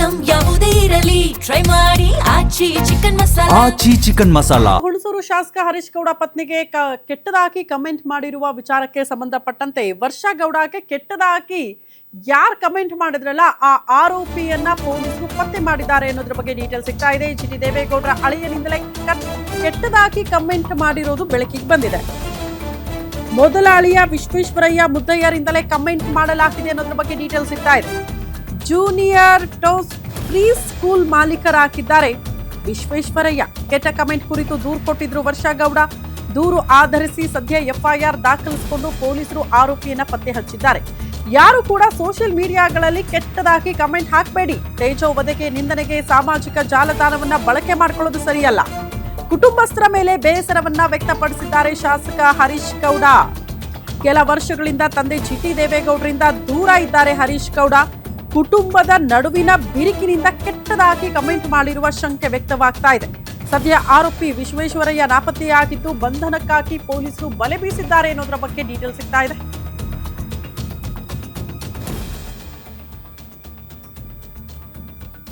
Item ಯಾವುದೇ ಇರಲಿ try ಮಾಡಿ ಆಚಿ ಚಿಕನ್ ಮಸಾಲಾ. ಆಚಿ ಚಿಕನ್ ಮಸಾಲಾ. ಹುಣಸೂರು ಶಾಸಕ ಹರೀಶ್ ಗೌಡ ಪತ್ನಿಗೆ ಕೆಟ್ಟದಾಗಿ ಕಮೆಂಟ್ ಮಾಡಿರುವ ವಿಚಾರಕ್ಕೆ ಸಂಬಂಧಪಟ್ಟಂತೆ ವರ್ಷಾ ಗೌಡಗೆ ಕೆಟ್ಟದಾಗಿ ಯಾರು ಕಮೆಂಟ್ ಮಾಡಿದ್ರಲ್ಲ ಆ ಆರೋಪಿಯನ್ನ ಪೊಲೀಸರು ಪತ್ತೆ ಮಾಡಿದ್ದಾರೆ ಅನ್ನೋದ್ರ ಬಗ್ಗೆ ಡೀಟೇಲ್ ಸಿಗ್ತಾ ಇದೆ. ಜಿ ಟಿ ದೇವೇಗೌಡರ ಅಳಿಯನಿಂದಲೇ ಕೆಟ್ಟದಾಗಿ ಕಮೆಂಟ್ ಮಾಡಿರೋದು ಬೆಳಕಿಗೆ ಬಂದಿದೆ. ಮೊದಲ ಅಳಿಯ ವಿಶ್ವೇಶ್ವರಯ್ಯ ಮುದ್ದಯ್ಯರಿಂದಲೇ ಕಮೆಂಟ್ ಮಾಡಲಾಗಿದೆ ಅನ್ನೋದ್ರ ಬಗ್ಗೆ ಡೀಟೇಲ್ ಸಿಗ್ತಾ ಇದೆ. ಜೂನಿಯರ್ ಟೋಸ್ ಪ್ರೀ ಸ್ಕೂಲ್ ಮಾಲೀಕರಾಗಿದ್ದಾರೆ ವಿಶ್ವೇಶ್ವರಯ್ಯ. ಕೆಟ್ಟ ಕಮೆಂಟ್ ಕುರಿತು ದೂರು ಕೊಟ್ಟಿದ್ರು ವರ್ಷಾ ಗೌಡ. ದೂರು ಆಧರಿಸಿ ಸದ್ಯ ಎಫ್ಐಆರ್ ದಾಖಲಿಸಿಕೊಂಡು ಪೊಲೀಸರು ಆರೋಪಿಯನ್ನ ಪತ್ತೆ ಹಚ್ಚಿದ್ದಾರೆ. ಯಾರು ಕೂಡ ಸೋಷಿಯಲ್ ಮೀಡಿಯಾಗಳಲ್ಲಿ ಕೆಟ್ಟದಾಗಿ ಕಮೆಂಟ್ ಹಾಕಬೇಡಿ. ತೇಜೋವಧೆಗೆ ನಿಂದನೆಗೆ ಸಾಮಾಜಿಕ ಜಾಲತಾಣವನ್ನ ಬಳಕೆ ಮಾಡಿಕೊಳ್ಳೋದು ಸರಿಯಲ್ಲ. ಕುಟುಂಬಸ್ಥರ ಮೇಲೆ ಬೇಸರವನ್ನ ವ್ಯಕ್ತಪಡಿಸಿದ್ದಾರೆ ಶಾಸಕ ಹರೀಶ್ ಗೌಡ. ಕೆಲ ವರ್ಷಗಳಿಂದ ತಂದೆ ಜಿ ಟಿ ದೇವೇಗೌಡರಿಂದ ದೂರ ಇದ್ದಾರೆ ಹರೀಶ್ ಗೌಡ. ಕುಟುಂಬದ ನಡುವಿನ ಬಿರುಕಿನಿಂದ ಕೆಟ್ಟದಾಗಿ ಕಮೆಂಟ್ ಮಾಡಿರುವ ಶಂಕೆ ವ್ಯಕ್ತವಾಗ್ತಾ ಇದೆ. ಸದ್ಯ ಆರೋಪಿ ವಿಶ್ವೇಶ್ವರಯ್ಯ ನಾಪತ್ತೆಯಾಗಿದ್ದು ಬಂಧನಕ್ಕಾಗಿ ಪೊಲೀಸರು ಬಲೆ ಬೀಸಿದ್ದಾರೆ ಅನ್ನೋದ್ರ ಬಗ್ಗೆ ಡೀಟೇಲ್ ಸಿಗ್ತಾ ಇದೆ.